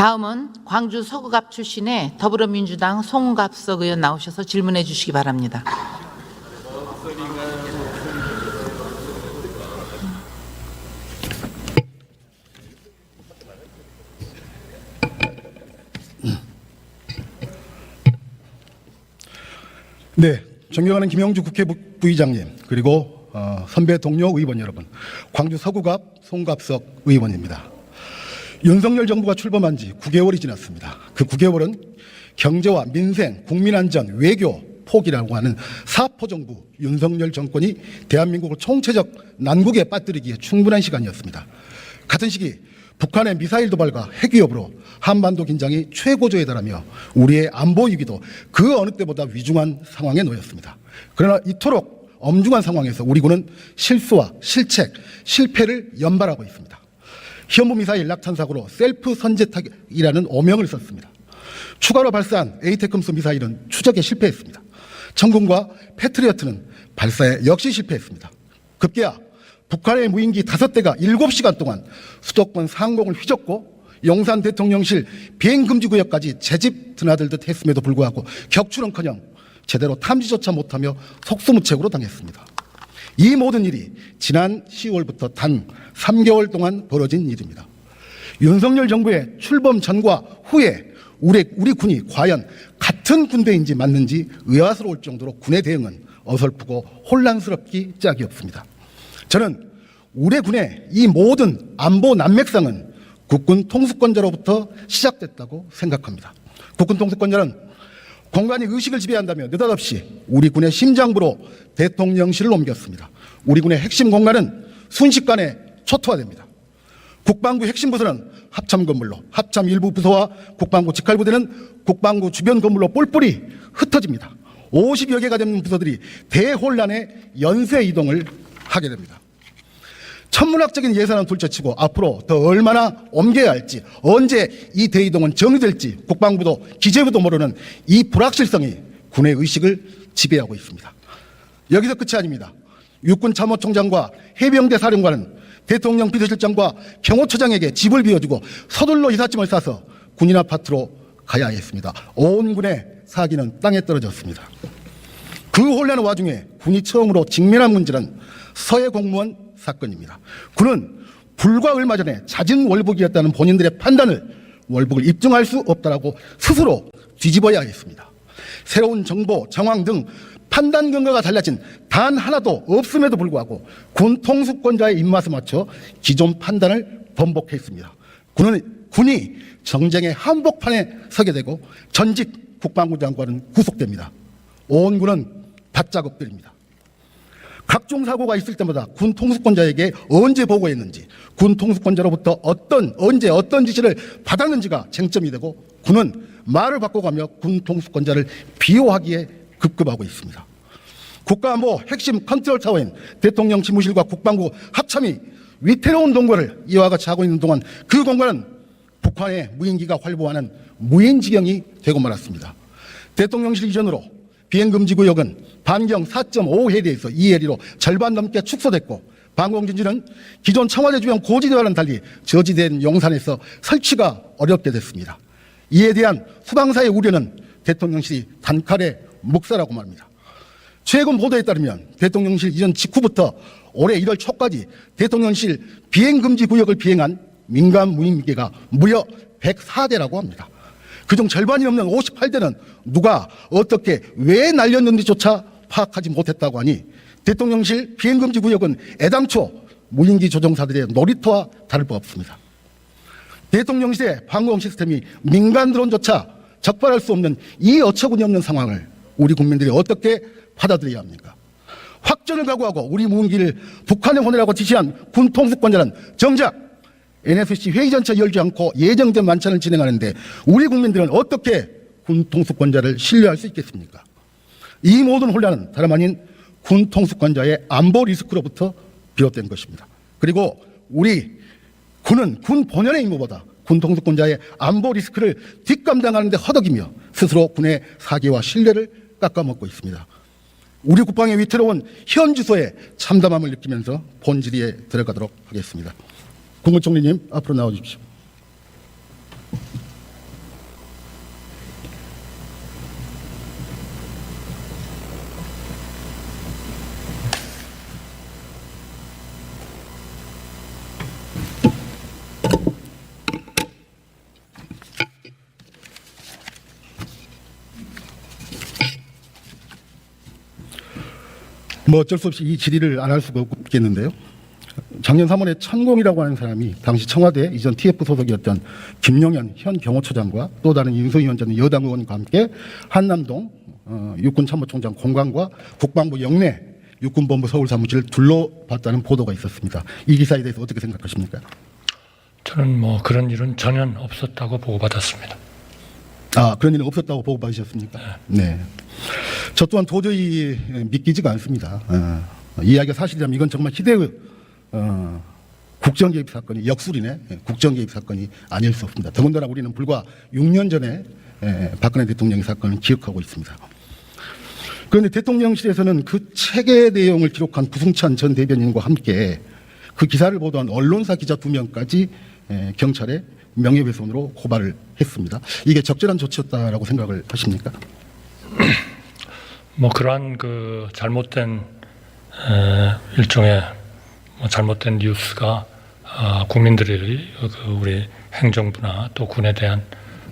다음은 광주 서구갑 출신의 더불어민주당 송갑석 의원 나오셔서 질문해 주시기 바랍니다. 네, 존경하는 김영주 국회 부의장님, 그리고 선배 동료 의원 여러분, 광주 서구갑 송갑석 의원입니다. 윤석열 정부가 출범한 지 9개월이 지났습니다. 그 9개월은 경제와 민생, 국민안전, 외교, 포기라고 하는 사포정부 윤석열 정권이 대한민국을 총체적 난국에 빠뜨리기에 충분한 시간이었습니다. 같은 시기 북한의 미사일 도발과 핵위협으로 한반도 긴장이 최고조에 달하며 우리의 안보 위기도 그 어느 때보다 위중한 상황에 놓였습니다. 그러나 이토록 엄중한 상황에서 우리 군은 실수와 실책, 실패를 연발하고 있습니다. 현무 미사일 낙탄 사고로 셀프 선제타격이라는 오명을 썼습니다. 추가로 발사한 에이테크스 미사일은 추적에 실패했습니다. 천군과 패트리어트는 발사에 역시 실패했습니다. 급기야 북한의 무인기 5대가 7시간 동안 수도권 상공을 휘젓고 용산 대통령실 비행금지구역까지 재집 드나들듯 했음에도 불구하고 격추는커녕 제대로 탐지조차 못하며 속수무책으로 당했습니다. 이 모든 일이 지난 10월부터 단 3개월 동안 벌어진 일입니다. 윤석열 정부의 출범 전과 후에 우리 군이 과연 같은 군대인지 맞는지 의아스러울 정도로 군의 대응은 어설프고 혼란스럽기 짝이 없습니다. 저는 우리 군의 이 모든 안보 난맥상은 국군 통수권자로부터 시작됐다고 생각합니다. 국군 통수권자는 공간이 의식을 지배한다며 느닷없이 우리 군의 심장부로 대통령실을 옮겼습니다. 우리 군의 핵심 공간은 순식간에 초토화됩니다. 국방부 핵심 부서는 합참 건물로, 합참 일부 부서와 국방부 직할부대는 국방부 주변 건물로 뿔뿔이 흩어집니다. 50여 개가 되는 부서들이 대혼란의 연쇄 이동을 하게 됩니다. 천문학적인 예산은 둘째치고 앞으로 더 얼마나 옮겨야 할지, 언제 이 대이동은 정리될지 국방부도 기재부도 모르는 이 불확실성이 군의 의식을 지배하고 있습니다. 여기서 끝이 아닙니다. 육군 참모총장과 해병대 사령관은 대통령 비서실장과 경호처장에게 집을 비워주고 서둘러 이삿짐을 싸서 군인 아파트로 가야 했습니다. 온 군의 사기는 땅에 떨어졌습니다. 그 혼란의 와중에 군이 처음으로 직면한 문제는 서해 공무원 사건입니다. 군은 불과 얼마 전에 잦은 월북이었다는 본인들의 판단을 월북을 입증할 수 없다라고 스스로 뒤집어야 했습니다. 새로운 정보, 정황 등 판단 근거가 달라진 단 하나도 없음에도 불구하고 군 통수권자의 입맛에 맞춰 기존 판단을 번복했습니다. 군이 정쟁의 한복판에 서게 되고 전직 국방부 장관은 구속됩니다. 온 군은 바짝 엎드립니다. 각종 사고가 있을 때마다 군 통수권자에게 언제 보고했는지, 군 통수권자로부터 언제 어떤 지시를 받았는지가 쟁점이 되고 군은 말을 바꿔가며 군 통수권자를 비호하기에 급급하고 있습니다. 국가안보 핵심 컨트롤 타워인 대통령 집무실과 국방부 합참이 위태로운 동거를 이와 같이 하고 있는 동안 그 공간은 북한의 무인기가 활보하는 무인지경이 되고 말았습니다. 대통령실 이전으로 비행금지구역은 반경 4.5해리에서 2해리로 절반 넘게 축소됐고 방공진지는 기존 청와대 주변 고지대와는 달리 저지대인 용산에서 설치가 어렵게 됐습니다. 이에 대한 수방사의 우려는 대통령실이 단칼에 묵살하고 말입니다. 최근 보도에 따르면 대통령실 이전 직후부터 올해 1월 초까지 대통령실 비행금지구역을 비행한 민간 무인기가 무려 104대라고 합니다. 그중 절반이 넘는 58대는 누가 어떻게 왜 날렸는지조차 파악하지 못했다고 하니 대통령실 비행금지구역은 애당초 무인기 조종사들의 놀이터와 다를 바 없습니다. 대통령실의 방공 시스템이 민간 드론조차 적발할 수 없는 이 어처구니 없는 상황을 우리 국민들이 어떻게 받아들여야 합니까? 확전을 각오하고 우리 무인기를 북한에 보내라고 지시한 군 통수권자는 정작 NSC 회의 전체 열지 않고 예정된 만찬을 진행하는데 우리 국민들은 어떻게 군 통수권자를 신뢰할 수 있겠습니까? 이 모든 혼란은 다름 아닌 군 통수권자의 안보 리스크로부터 비롯된 것입니다. 그리고 우리 군은 군 본연의 임무보다 군 통수권자의 안보 리스크를 뒷감당하는 데 허덕이며 스스로 군의 사기와 신뢰를 깎아먹고 있습니다. 우리 국방의 위태로운 현 주소에 참담함을 느끼면서 본질에 들어가도록 하겠습니다. 국무총리님 앞으로 나와주십시오. 뭐 어쩔 수 없이 이 질의를 안 할 수가 없겠는데요. 작년 3월에 천공이라고 하는 사람이 당시 청와대 이전 TF 소속이었던 김용현 현 경호처장과 또 다른 윤석열 위원장 여당 의원과 함께 한남동 육군참모총장 공관과 국방부 영내 육군본부 서울사무실을 둘러봤다는 보도가 있었습니다. 이 기사에 대해서 어떻게 생각하십니까? 저는 뭐 그런 일은 전혀 없었다고 보고받았습니다. 아, 그런 일은 없었다고 보고받으셨습니까? 네. 저 또한 도저히 믿기지가 않습니다. 이야기가 사실이라면 이건 정말 희대의 국정개입 사건이 역술이네. 국정개입 사건이 아닐 수 없습니다. 더군다나 우리는 불과 6년 전에 박근혜 대통령의 사건을 기억하고 있습니다. 그런데 대통령실에서는 그 책의 내용을 기록한 부승찬 전 대변인과 함께 그 기사를 보도한 언론사 기자 2명까지 경찰에 명예훼손으로 고발을 했습니다. 이게 적절한 조치였다라고 생각을 하십니까? 뭐 그러한 그 잘못된 일종의 뭐 잘못된 뉴스가 국민들이 그 우리 행정부나 또 군에 대한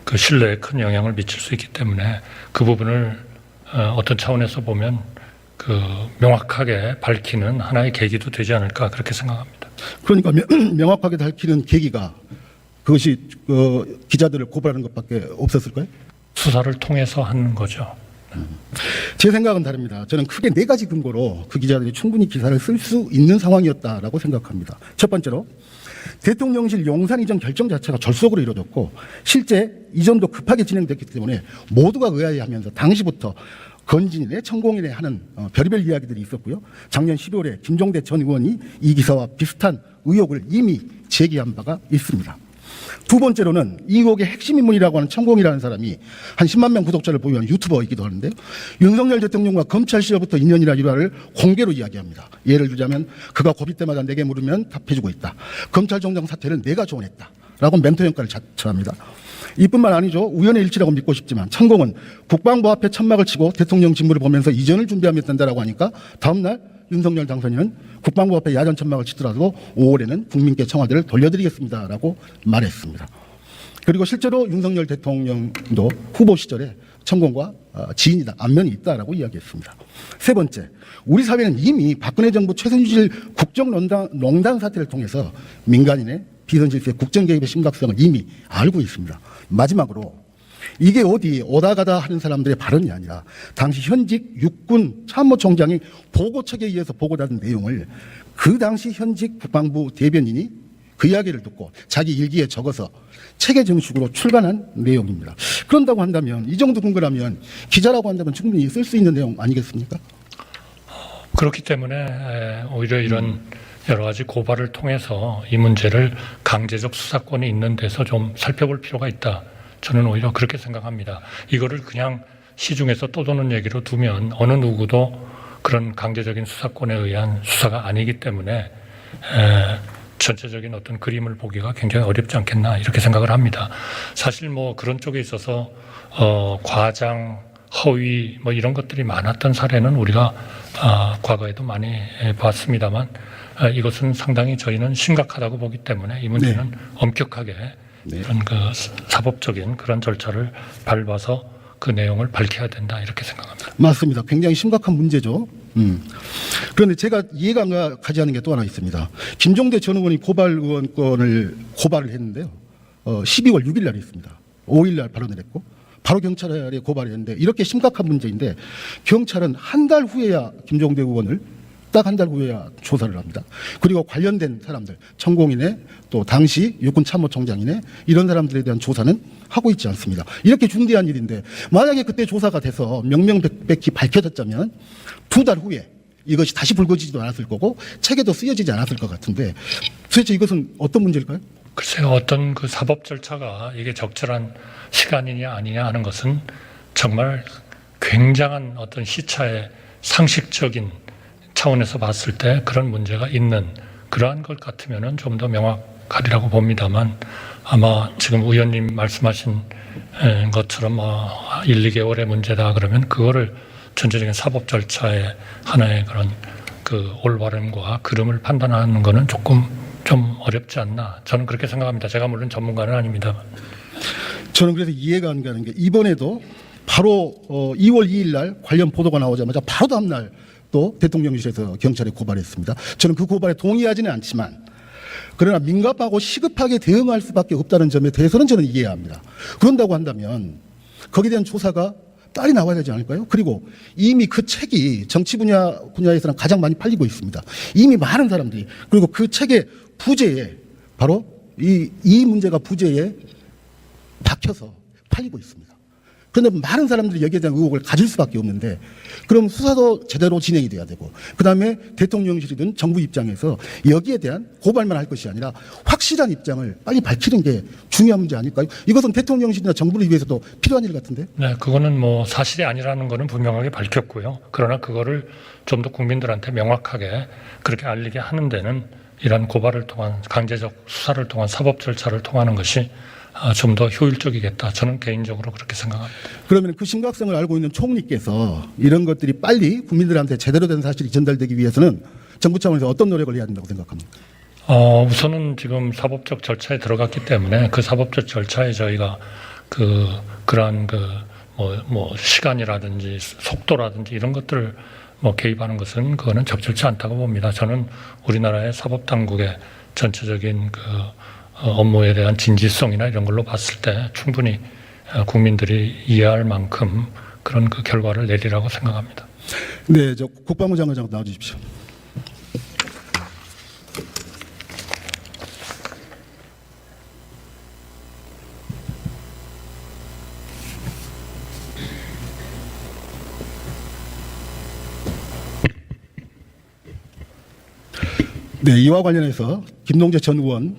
그 신뢰에 큰 영향을 미칠 수 있기 때문에 그 부분을 어떤 차원에서 보면 그 명확하게 밝히는 하나의 계기도 되지 않을까 그렇게 생각합니다. 그러니까 명확하게 밝히는 계기가 그것이 기자들을 고발하는 것밖에 없었을까요? 수사를 통해서 하는 거죠. 제 생각은 다릅니다. 저는 크게 4가지 근거로 그 기자들이 충분히 기사를 쓸 수 있는 상황이었다라고 생각합니다. 첫 번째로 대통령실 용산 이전 결정 자체가 졸속으로 이루어졌고 실제 이전도 급하게 진행됐기 때문에 모두가 의아해하면서 당시부터 건진이네 천공이네 하는 별의별 이야기들이 있었고요. 작년 12월에 김종대 전 의원이 이 기사와 비슷한 의혹을 이미 제기한 바가 있습니다. 두 번째로는 이 의혹의 핵심 인물이라고 하는 천공이라는 사람이 한 10만 명 구독자를 보유한 유튜버이기도 하는데요. 윤석열 대통령과 검찰 시절부터 인연이나 일화를 공개로 이야기합니다. 예를 들자면 그가 고비 때마다 내게 물으면 답해주고 있다. 검찰총장 사퇴를 내가 조언했다. 라고 멘토 효과를 자처합니다. 이뿐만 아니죠. 우연의 일치라고 믿고 싶지만 천공은 국방부 앞에 천막을 치고 대통령 직무를 보면서 이전을 준비하며 뜬다라고 하니까 다음날 윤석열 당선인은 국방부 앞에 야전 천막을 치더라도 5월에는 국민께 청와대를 돌려드리겠습니다라고 말했습니다. 그리고 실제로 윤석열 대통령도 후보 시절에 천공과 지인이다, 안면이 있다라고 이야기했습니다. 세 번째, 우리 사회는 이미 박근혜 정부 최순실 국정농단 사태를 통해서 민간인의 비선실세 국정개입의 심각성을 이미 알고 있습니다. 마지막으로 이게 어디 오다 가다 하는 사람들의 발언이 아니라 당시 현직 육군 참모총장이 보고책에 의해서 보고받은 내용을 그 당시 현직 국방부 대변인이 그 이야기를 듣고 자기 일기에 적어서 책의 정식으로 출간한 내용입니다. 그런다고 한다면 이 정도 근거라면 기자라고 한다면 충분히 쓸 수 있는 내용 아니겠습니까? 그렇기 때문에 오히려 이런 여러 가지 고발을 통해서 이 문제를 강제적 수사권이 있는 데서 좀 살펴볼 필요가 있다. 저는 오히려 그렇게 생각합니다. 이거를 그냥 시중에서 떠도는 얘기로 두면 어느 누구도 그런 강제적인 수사권에 의한 수사가 아니기 때문에 전체적인 어떤 그림을 보기가 굉장히 어렵지 않겠나 이렇게 생각을 합니다. 사실 뭐 그런 쪽에 있어서 과장, 허위 뭐 이런 것들이 많았던 사례는 우리가 과거에도 많이 봤습니다만 이것은 상당히 저희는 심각하다고 보기 때문에 이 문제는 엄격하게 이런 그 사법적인 그런 절차를 밟아서 그 내용을 밝혀야 된다 이렇게 생각합니다. 맞습니다. 굉장히 심각한 문제죠. 그런데 제가 이해가 가지 않는 게 또 하나 있습니다. 김종대 전 의원이 고발 의원권을 고발을 했는데요. 12월 6일 날에 있습니다. 5일 날 발언을 했고 바로 경찰에 고발을 했는데 이렇게 심각한 문제인데 경찰은 한 달 후에야 김종대 의원을 딱 한 달 후에야 조사를 합니다. 그리고 관련된 사람들, 천공인의 또 당시 육군 참모총장이네 이런 사람들에 대한 조사는 하고 있지 않습니다. 이렇게 중대한 일인데 만약에 그때 조사가 돼서 명명백백히 밝혀졌다면 2달 후에 이것이 다시 불거지지도 않았을 거고 책에도 쓰여지지 않았을 것 같은데 도대체 이것은 어떤 문제일까요? 글쎄요, 어떤 그 사법 절차가 이게 적절한 시간이냐 아니냐 하는 것은 정말 굉장한 어떤 시차의 상식적인 차원에서 봤을 때 그런 문제가 있는 그러한 것 같으면은 좀 더 명확하리라고 봅니다만 아마 지금 의원님 말씀하신 것처럼 1, 2개월의 문제다 그러면 그거를 전체적인 사법 절차의 하나의 그런 그 올바름과 그름을 판단하는 거는 조금 좀 어렵지 않나 저는 그렇게 생각합니다. 제가 물론 전문가는 아닙니다만. 저는 그래서 이해가 안 가는 게 이번에도 바로 2월 2일 날 관련 보도가 나오자마자 바로 다음 날 또 대통령실에서 경찰에 고발했습니다. 저는 그 고발에 동의하지는 않지만 그러나 민감하고 시급하게 대응할 수밖에 없다는 점에 대해서는 저는 이해합니다. 그런다고 한다면 거기에 대한 조사가 빨리 나와야 되지 않을까요? 그리고 이미 그 책이 정치 분야에서는 가장 많이 팔리고 있습니다. 이미 많은 사람들이 그리고 그 책의 부제에 바로 이 문제가 부제에 박혀서 팔리고 있습니다. 그런데 많은 사람들이 여기에 대한 의혹을 가질 수밖에 없는데 그럼 수사도 제대로 진행이 돼야 되고 그다음에 대통령실이든 정부 입장에서 여기에 대한 고발만 할 것이 아니라 확실한 입장을 빨리 밝히는 게 중요한 문제 아닐까요? 이것은 대통령실이나 정부를 위해서도 필요한 일 같은데. 네, 그거는 뭐 사실이 아니라는 거는 분명하게 밝혔고요. 그러나 그거를 좀 더 국민들한테 명확하게 그렇게 알리게 하는 데는 이런 고발을 통한 강제적 수사를 통한 사법 절차를 통하는 것이 좀 더 효율적이겠다. 저는 개인적으로 그렇게 생각합니다. 그러면 그 심각성을 알고 있는 총리께서 이런 것들이 빨리 국민들한테 제대로 된 사실이 전달되기 위해서는 정부 차원에서 어떤 노력을 해야 된다고 생각합니까? 우선은 지금 사법적 절차에 들어갔기 때문에 그 사법적 절차에 저희가 그러한 시간이라든지 속도라든지 이런 것들을 개입하는 것은 그거는 적절치 않다고 봅니다. 저는 우리나라의 사법 당국의 전체적인 업무에 대한 진지성이나 이런 걸로 봤을 때 충분히 국민들이 이해할 만큼 그런 결과를 내리라고 생각합니다. 네, 저 국방부 장관 나와 주십시오. 네, 이와 관련해서 김종대 전 의원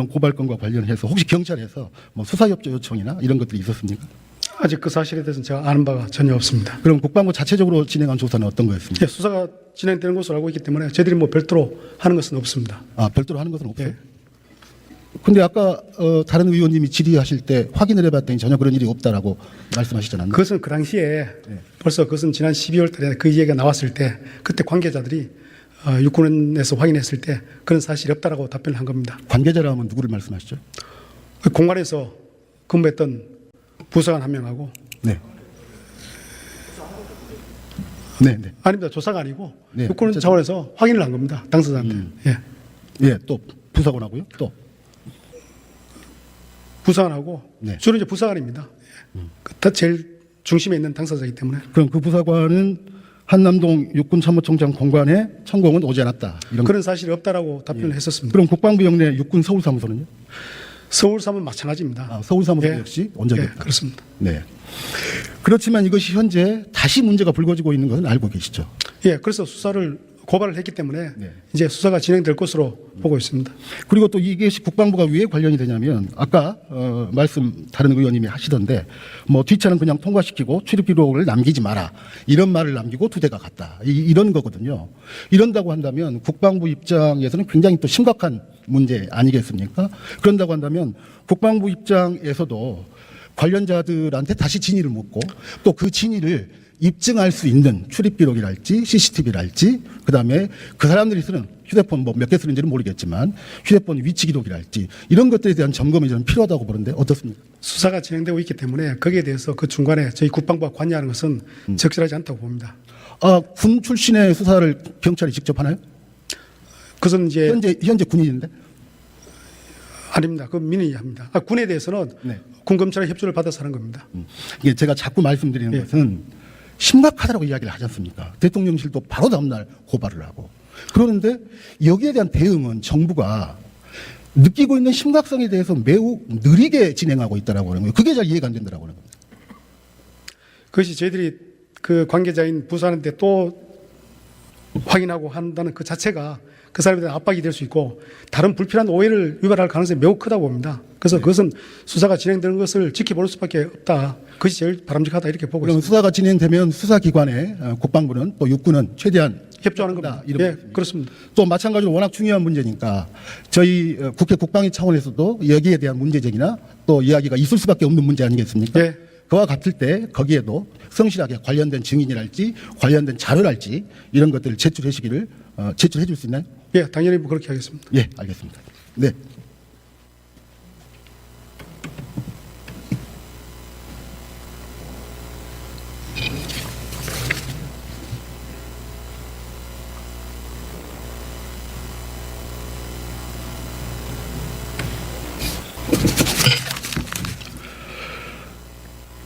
고발건과 관련해서 혹시 경찰에서 수사협조 요청이나 이런 것들이 있었습니까? 아직 그 사실에 대해서는 제가 아는 바가 전혀 없습니다. 그럼 국방부 자체적으로 진행한 조사는 어떤 거였습니까? 예, 수사가 진행되는 것으로 알고 있기 때문에 저희들이 별도로 하는 것은 없습니다. 별도로 하는 것은 없어요? 예. 근데 아까 다른 의원님이 질의하실 때 확인을 해봤더니 전혀 그런 일이 없다라고 말씀하시지 않았나요? 그것은 그 당시에 벌써 그것은 지난 12월 달에 그 얘기가 나왔을 때 그때 관계자들이 육군에서 확인했을 때 그런 사실이 없다라고 답변을 한 겁니다. 관계자라면 누구를 말씀하시죠? 그 공관에서 근무했던 부사관 한 명하고 네. 네. 아닙니다. 조사가 아니고 네, 육군 어쨌든. 차원에서 확인을 한 겁니다. 당사자한테. 예. 예, 또 부사관하고요? 또 부사관하고 네. 주로 이제 부사관입니다. 다 제일 중심에 있는 당사자이기 때문에. 그럼 그 부사관은 한남동 육군참모총장 공관에 천공은 오지 않았다. 이런 그런 사실이 없다라고 답변을 했었습니다. 그럼 국방부 영내 육군 서울사무소는요? 서울사무소는 마찬가지입니다. 서울사무소 예. 역시 온 적이 예, 없다. 그렇습니다. 네. 그렇지만 이것이 현재 다시 문제가 불거지고 있는 것은 알고 계시죠? 예, 그래서 고발을 했기 때문에 네. 이제 수사가 진행될 것으로 보고 있습니다. 그리고 또 이것이 국방부가 왜 관련이 되냐면 아까 말씀 다른 의원님이 하시던데 뒷차는 그냥 통과시키고 출입 기록을 남기지 마라 이런 말을 남기고 두 대가 갔다 이런 거거든요. 이런다고 한다면 국방부 입장에서는 굉장히 또 심각한 문제 아니겠습니까? 그런다고 한다면 국방부 입장에서도 관련자들한테 다시 진위를 묻고 또 그 진위를 입증할 수 있는 출입 기록이랄지 CCTV랄지 그다음에 그 사람들이 쓰는 휴대폰 몇 개 쓰는지는 모르겠지만 휴대폰 위치 기록이랄지 이런 것들에 대한 점검이 저는 필요하다고 보는데 어떻습니까? 수사가 진행되고 있기 때문에 거기에 대해서 그 중간에 저희 국방부가 관여하는 것은 적절하지 않다고 봅니다. 군 출신의 수사를 경찰이 직접 하나요? 그것은 이제 현재 군인인데? 아닙니다. 그 민원이 합니다. 군에 대해서는 네. 군 검찰의 협조를 받아서 하는 겁니다. 이게 제가 자꾸 말씀드리는 예. 것은 심각하다고 이야기를 하지 않습니까? 대통령실도 바로 다음날 고발을 하고 그러는데 여기에 대한 대응은 정부가 느끼고 있는 심각성에 대해서 매우 느리게 진행하고 있다라고 하는 거예요. 그게 잘 이해가 안 된다라고 하는 겁니다. 그것이 저희들이 그 관계자인 부사한테 또 확인하고 한다는 그 자체가 그 사람에 대한 압박이 될 수 있고 다른 불필요한 오해를 유발할 가능성이 매우 크다고 봅니다. 그래서 그것은 수사가 진행되는 것을 지켜볼 수밖에 없다. 그것이 제일 바람직하다 이렇게 보고 그러면 있습니다. 수사가 진행되면 수사기관에 국방부는 또 육군은 최대한 협조하는 겁니다. 이런 예, 말씀이죠. 그렇습니다. 또 마찬가지로 워낙 중요한 문제니까 저희 국회 국방위 차원에서도 여기에 대한 문제제기나 또 이야기가 있을 수밖에 없는 문제 아니겠습니까? 예. 그와 같을 때 거기에도 성실하게 관련된 증인이랄지 관련된 자료랄지 이런 것들을 제출해 줄 수 있나요? 예, 당연히 그렇게 하겠습니다. 예, 알겠습니다. 네.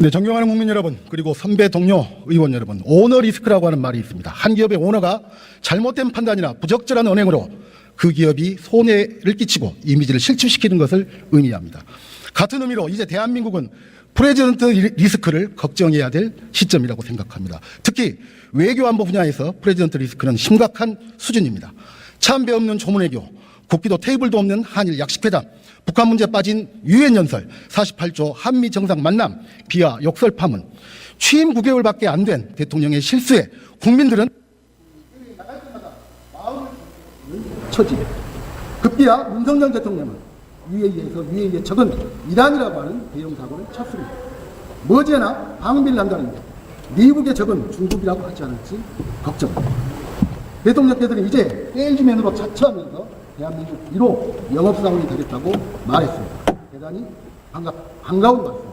네, 존경하는 국민 여러분, 그리고 선배 동료 의원 여러분, 오너 리스크라고 하는 말이 있습니다. 한 기업의 오너가 잘못된 판단이나 부적절한 언행으로 그 기업이 손해를 끼치고 이미지를 실추시키는 것을 의미합니다. 같은 의미로 이제 대한민국은 프레지던트 리스크를 걱정해야 될 시점이라고 생각합니다. 특히 외교안보 분야에서 프레지던트 리스크는 심각한 수준입니다. 참배 없는 조문외교, 국기도 테이블도 없는 한일 약식회담, 북한 문제 빠진 유엔 연설, 48조 한미 정상 만남, 비하 욕설 파문, 취임 9개월밖에 안 된 대통령의 실수에 국민들은 처지. 급기야 윤석열 대통령은 UAE에서 UAE의 적은 이란이라고 하는 대형 사고를 쳤습니다. 머지않아 방비를 한다는데 미국의 적은 중국이라고 하지 않을지 걱정입니다. 대통령께서는 이제 셀즈맨으로 자처하면서 대한민국 1호 영업사원이 되겠다고 말했습니다. 대단히 반가운 말씀입니다.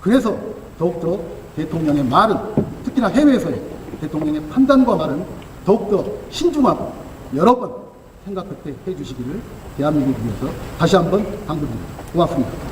그래서 더욱더 대통령의 말은, 특히나 해외에서의 대통령의 판단과 말은 더욱더 신중하고 여러 번 생각 끝에 해주시기를 대한민국을 위해서 다시 한번 당부드립니다. 고맙습니다.